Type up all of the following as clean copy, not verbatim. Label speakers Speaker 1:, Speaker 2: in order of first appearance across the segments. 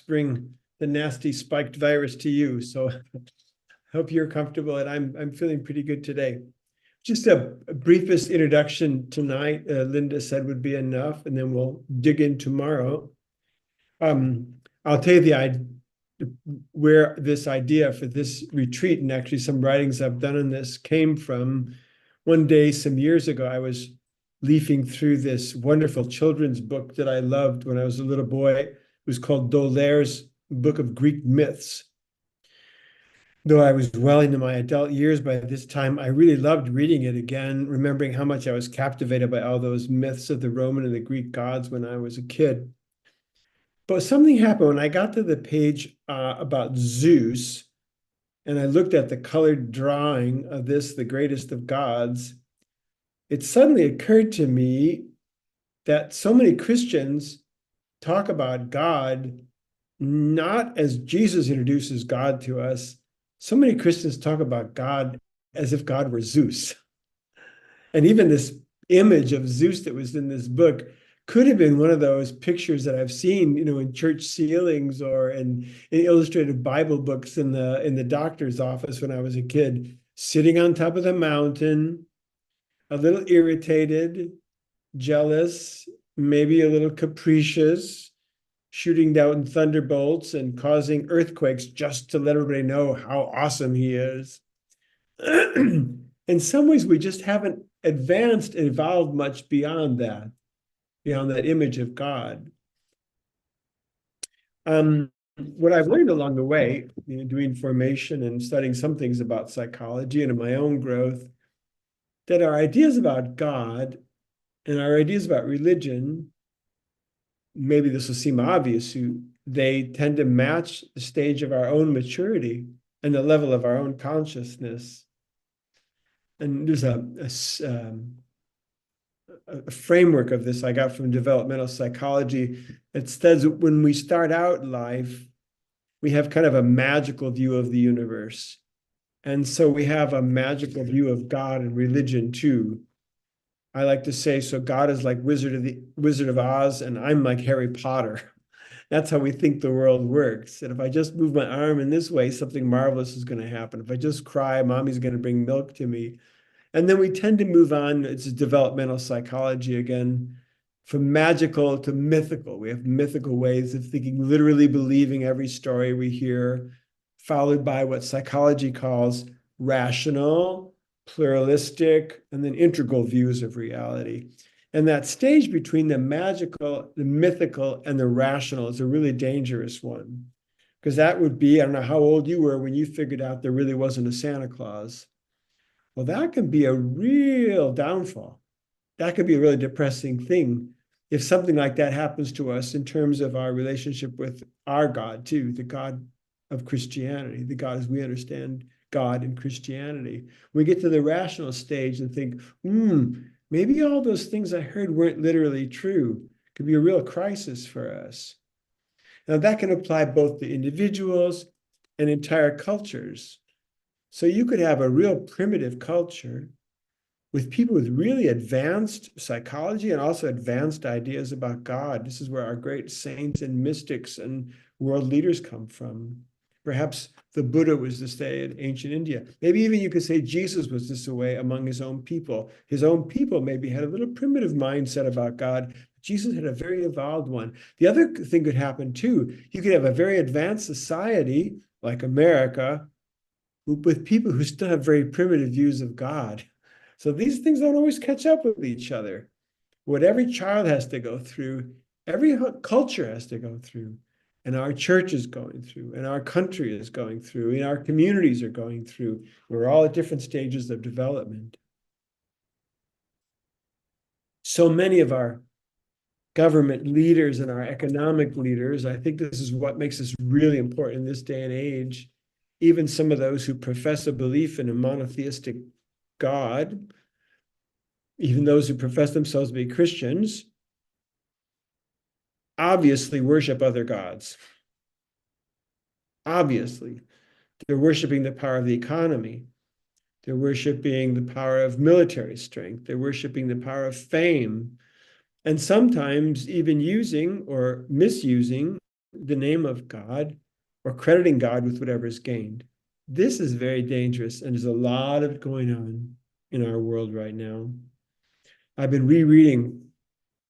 Speaker 1: bring the nasty spiked virus to you. So hope you're comfortable, and I'm feeling pretty good today. Just a briefest introduction tonight, Linda said would be enough, and then we'll dig in tomorrow. I'll tell you where this idea for this retreat, and actually some writings I've done on this, came from. One day some years ago, I was leafing through this wonderful children's book that I loved when I was a little boy. It was called D'Aulaire's Book of Greek Myths. Though I was well into my adult years by this time, I really loved reading it again, remembering how much I was captivated by all those myths of the Roman and the Greek gods when I was a kid. But something happened when I got to the page about Zeus, and I looked at the colored drawing of this, the greatest of gods. It suddenly occurred to me that so many Christians talk about God not as Jesus introduces God to us. So many Christians talk about God as if God were Zeus. And even this image of Zeus that was in this book could have been one of those pictures that I've seen, in church ceilings or in illustrated Bible books in the doctor's office when I was a kid, sitting on top of the mountain, a little irritated, jealous, maybe a little capricious, shooting down thunderbolts and causing earthquakes just to let everybody know how awesome he is. In some ways, we just haven't advanced and evolved much beyond that image of God. What I've learned along the way, doing formation and studying some things about psychology and in my own growth, that our ideas about God and our ideas about religion, maybe this will seem obvious, they tend to match the stage of our own maturity and the level of our own consciousness. And there's a framework of this I got from developmental psychology. It says that when we start out life, we have kind of a magical view of the universe. And so we have a magical view of God and religion too. I like to say, so God is like Wizard of Oz, and I'm like Harry Potter. That's how we think the world works. And if I just move my arm in this way, something marvelous is going to happen. If I just cry, mommy's going to bring milk to me. And then we tend to move on. It's developmental psychology again, from magical to mythical. We have mythical ways of thinking, literally believing every story we hear, followed by what psychology calls rational, pluralistic, and then integral views of reality. And that stage between the magical, the mythical, and the rational is a really dangerous one. Because that would be, I don't know how old you were when you figured out there really wasn't a Santa Claus. Well, that can be a real downfall. That could be a really depressing thing if something like that happens to us in terms of our relationship with our God too, the God of Christianity, the God as we understand God in Christianity. We get to the rational stage and think, maybe all those things I heard weren't literally true. It could be a real crisis for us. Now that can apply both to individuals and entire cultures. So you could have a real primitive culture with people with really advanced psychology and also advanced ideas about God. This is where our great saints and mystics and world leaders come from. Perhaps the Buddha was this way in ancient India. Maybe even you could say Jesus was this way among his own people. His own people maybe had a little primitive mindset about God. Jesus had a very evolved one. The other thing could happen too. You could have a very advanced society like America with people who still have very primitive views of God. So these things don't always catch up with each other. What every child has to go through, every culture has to go through. And our church is going through, and our country is going through, and our communities are going through. We're all at different stages of development. So many of our government leaders and our economic leaders, I think this is what makes this really important in this day and age. Even some of those who profess a belief in a monotheistic God, even those who profess themselves to be Christians, obviously worship other gods. Obviously, they're worshiping the power of the economy. They're worshiping the power of military strength. They're worshiping the power of fame. And sometimes even using or misusing the name of God or crediting God with whatever is gained. This is very dangerous, and there's a lot of it going on in our world right now. I've been rereading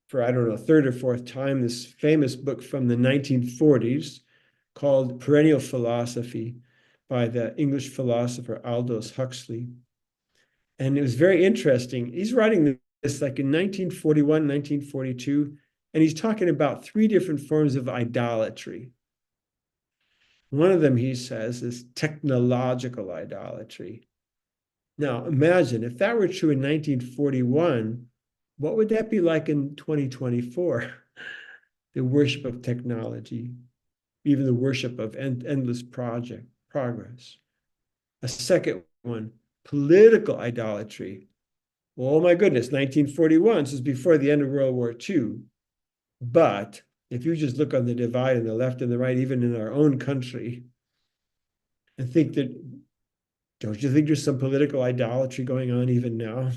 Speaker 1: for, I don't know, third or fourth time, this famous book from the 1940s called Perennial Philosophy by the English philosopher Aldous Huxley. And it was very interesting. He's writing this like in 1941, 1942, and he's talking about three different forms of idolatry. One of them, he says, is technological idolatry. Now, imagine if that were true in 1941, what would that be like in 2024? The worship of technology, even the worship of endless progress. A second one, political idolatry. Oh my goodness, 1941, this is before the end of World War II. But if you just look on the divide on the left and the right, even in our own country, and think that, don't you think there's some political idolatry going on even now?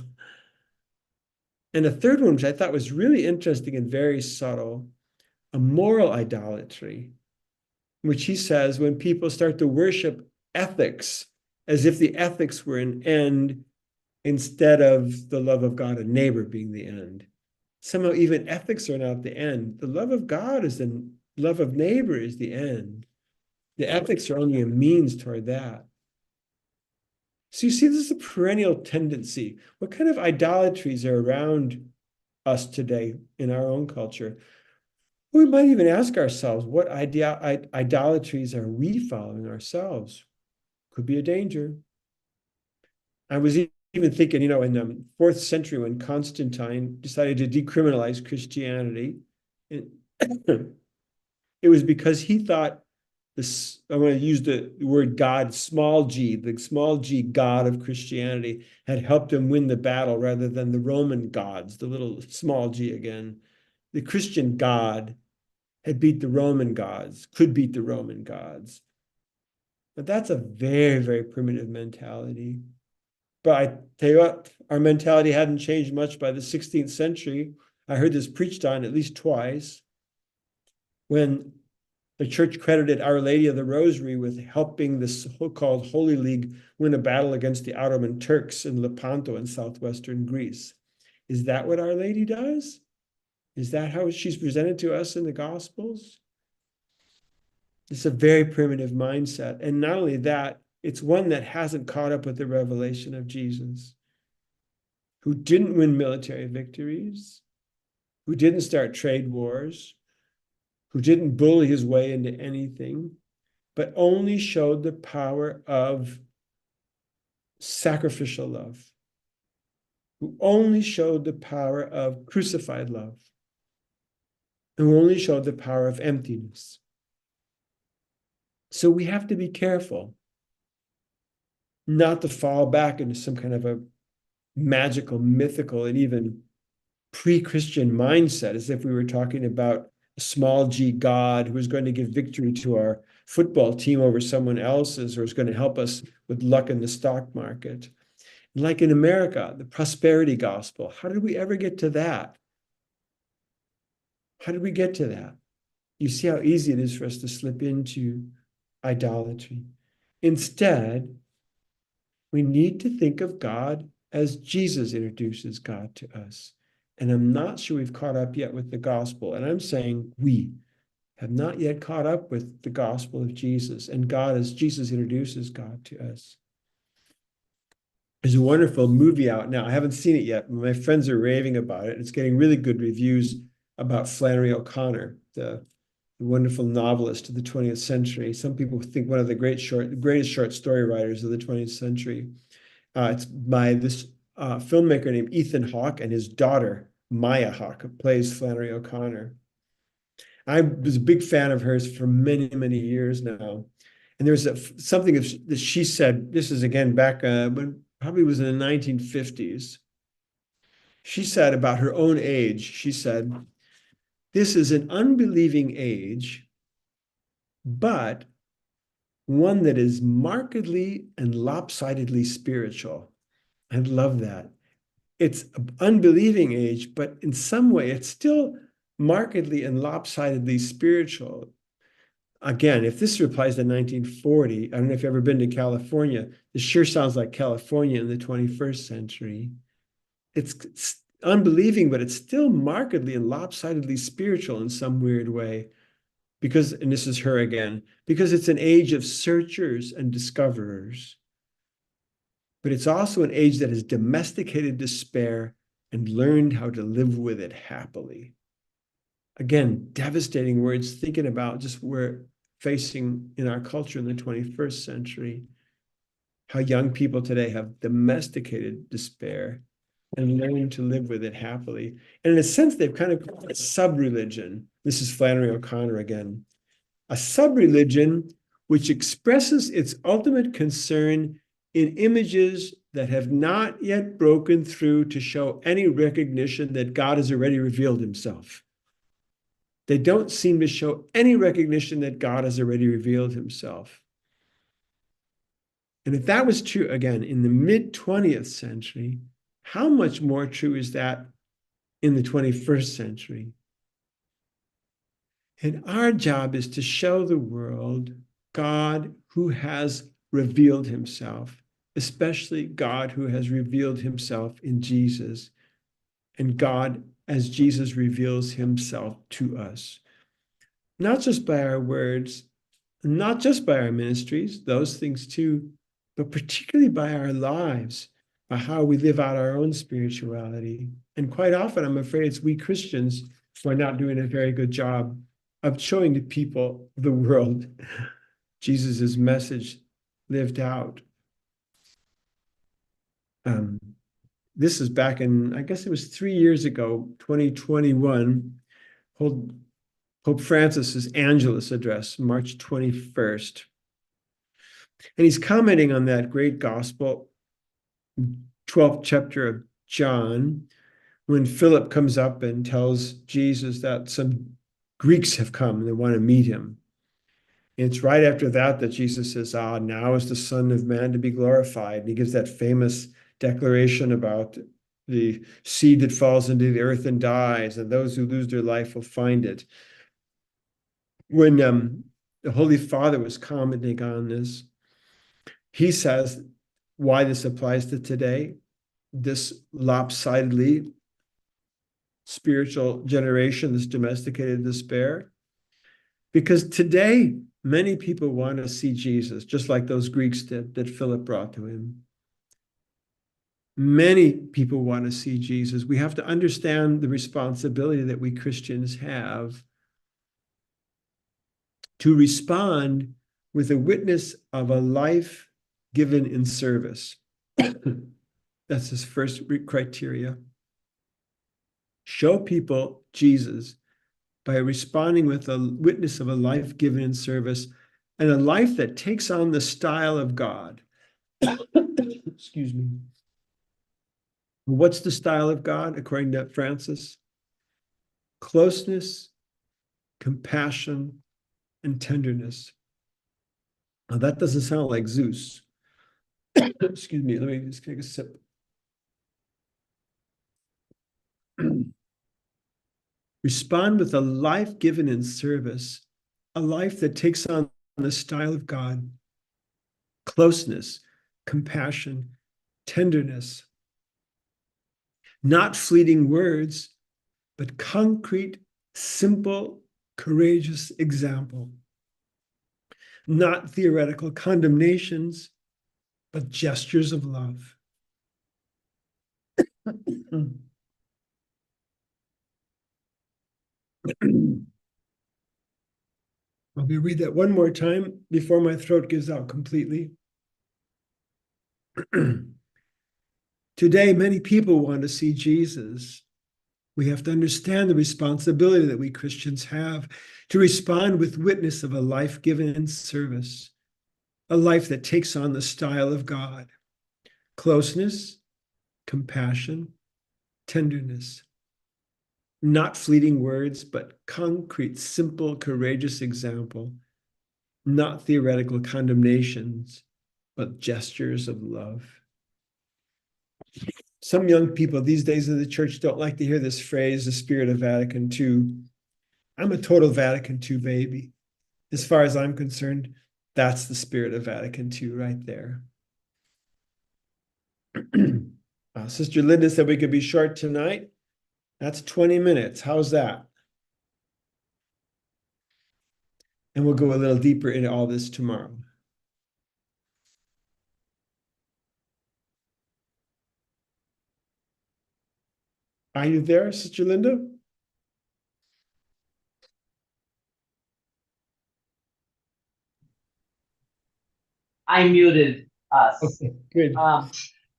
Speaker 1: And a third one, which I thought was really interesting and very subtle, a moral idolatry, which he says when people start to worship ethics as if the ethics were an end instead of the love of God and neighbor being the end. Somehow even ethics are not the end. The love of God is the love of neighbor is the end. The ethics are only a means toward that. So you see, this is a perennial tendency. What kind of idolatries are around us today in our own culture? We might even ask ourselves, what idolatries are we following ourselves? Could be a danger. I was even thinking, in the 4th century when Constantine decided to decriminalize Christianity, it was because he thought this, I'm going to use the word God, small g, the small g God of Christianity had helped him win the battle rather than the Roman gods, the little small g again. The Christian God had beat the Roman gods, could beat the Roman gods. But that's a very, very primitive mentality. But I tell you what, our mentality hadn't changed much by the 16th century. I heard this preached on at least twice when the church credited Our Lady of the Rosary with helping the so-called Holy League win a battle against the Ottoman Turks in Lepanto in southwestern Greece. Is that what Our Lady does? Is that how she's presented to us in the Gospels? It's a very primitive mindset. And not only that, it's one that hasn't caught up with the revelation of Jesus, who didn't win military victories, who didn't start trade wars, who didn't bully his way into anything, but only showed the power of sacrificial love, who only showed the power of crucified love, and who only showed the power of emptiness. So we have to be careful not to fall back into some kind of a magical, mythical, and even pre-Christian mindset, as if we were talking about a small g God who is going to give victory to our football team over someone else's, or is going to help us with luck in the stock market. And like in America, the prosperity gospel, how did we ever get to that? How did we get to that? You see how easy it is for us to slip into idolatry. Instead, we need to think of God as Jesus introduces God to us. And I'm not sure we've caught up yet with the gospel. And I'm saying we have not yet caught up with the gospel of Jesus and God as Jesus introduces God to us. There's a wonderful movie out now. I haven't seen it yet, but my friends are raving about it. It's getting really good reviews about Flannery O'Connor, the wonderful novelist of the 20th century. Some people think one of the greatest short story writers of the 20th century. It's by this filmmaker named Ethan Hawke and his daughter, Maya Hawke, who plays Flannery O'Connor. I was a big fan of hers for many, many years now. And there was something that she said, this is again back when probably was in the 1950s. She said about her own age, she said, this is an unbelieving age, but one that is markedly and lopsidedly spiritual. I love that. It's an unbelieving age, but in some way, it's still markedly and lopsidedly spiritual. Again, if this applies to 1940, I don't know if you've ever been to California. This sure sounds like California in the 21st century. It's unbelieving, but it's still markedly and lopsidedly spiritual in some weird way. Because, and this is her again, because it's an age of searchers and discoverers. But it's also an age that has domesticated despair and learned how to live with it happily. Again, devastating words, thinking about just we're facing in our culture in the 21st century, how young people today have domesticated despair and learned to live with it happily. And in a sense, they've kind of called it a sub-religion. This is Flannery O'Connor again. A sub-religion which expresses its ultimate concern in images that have not yet broken through to show any recognition that God has already revealed himself. They don't seem to show any recognition that God has already revealed himself. And if that was true, again, in the mid-20th century, how much more true is that in the 21st century? And our job is to show the world God who has revealed himself, especially God who has revealed himself in Jesus, and God as Jesus reveals himself to us. Not just by our words, not just by our ministries, those things too, but particularly by our lives, by how we live out our own spirituality. And quite often, I'm afraid it's we Christians who are not doing a very good job of showing the people, the world, Jesus's message lived out. This is back in, I guess it was 3 years ago, 2021, Pope Francis's Angelus address, March 21st. And he's commenting on that great gospel, 12th chapter of John, when Philip comes up and tells Jesus that some Greeks have come and they want to meet him. And it's right after that that Jesus says, now is the Son of Man to be glorified. And he gives that famous declaration about the seed that falls into the earth and dies, and those who lose their life will find it. When the Holy Father was commenting on this, he says why this applies to today, this lopsidedly spiritual generation, this domesticated despair. Because today, many people want to see Jesus, just like those Greeks did that Philip brought to him. Many people want to see Jesus. We have to understand the responsibility that we Christians have to respond with a witness of a life given in service. That's his first criteria. Show people Jesus by responding with a witness of a life given in service and a life that takes on the style of God. Excuse me. What's the style of God, according to Francis? Closeness, compassion, and tenderness. Now, that doesn't sound like Zeus. Excuse me, let me just take a sip. Respond with a life given in service, a life that takes on the style of God, closeness, compassion, tenderness, not fleeting words, but concrete, simple, courageous example, not theoretical condemnations, but gestures of love. Let me read that one more time before my throat gives out completely. Today, many people want to see Jesus. We have to understand the responsibility that we Christians have to respond with witness of a life given in service, a life that takes on the style of God, closeness, compassion, tenderness, not fleeting words, but concrete, simple, courageous example, not theoretical condemnations, but gestures of love. Some young people these days in the church don't like to hear this phrase, the spirit of Vatican II. I'm a total Vatican II baby. as far as I'm concerned, that's the spirit of Vatican II right there. Sister Linda said we could be short tonight. That's 20 minutes. How's that? And we'll go a little deeper into all this tomorrow. Are you there, Sister Linda?
Speaker 2: I muted us.
Speaker 1: Okay, good.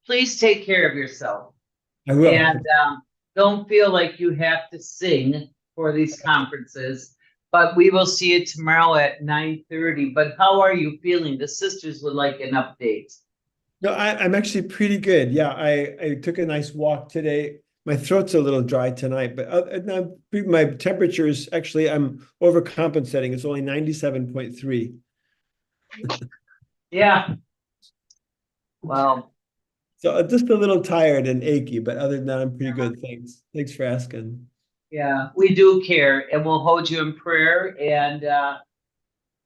Speaker 2: Please take care of yourself.
Speaker 1: I will.
Speaker 2: And don't feel like you have to sing for these conferences. But we will see you tomorrow at 9:30. But how are you feeling? The sisters would like an update.
Speaker 1: No, I'm actually pretty good. Yeah, I took a nice walk today. My throat's a little dry tonight, but my temperature is actually, I'm overcompensating. It's only 97.3.
Speaker 2: Yeah. Well,
Speaker 1: So just a little tired and achy, but other than that, I'm pretty good. Thanks. Thanks for asking.
Speaker 2: yeah, we do care, and we'll hold you in prayer. And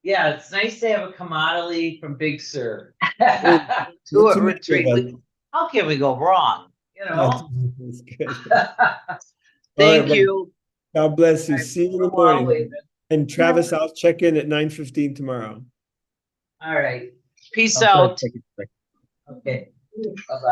Speaker 2: yeah, it's nice to have a Camaldoli from Big Sur to a retreat. How can we go wrong? You know.
Speaker 1: That's good.
Speaker 2: Thank
Speaker 1: Well,
Speaker 2: you.
Speaker 1: God bless you. See you in the morning. And Travis,
Speaker 2: Yeah.
Speaker 1: I'll check in at 9:15 tomorrow.
Speaker 2: All right. Peace out. Okay. Bye-bye.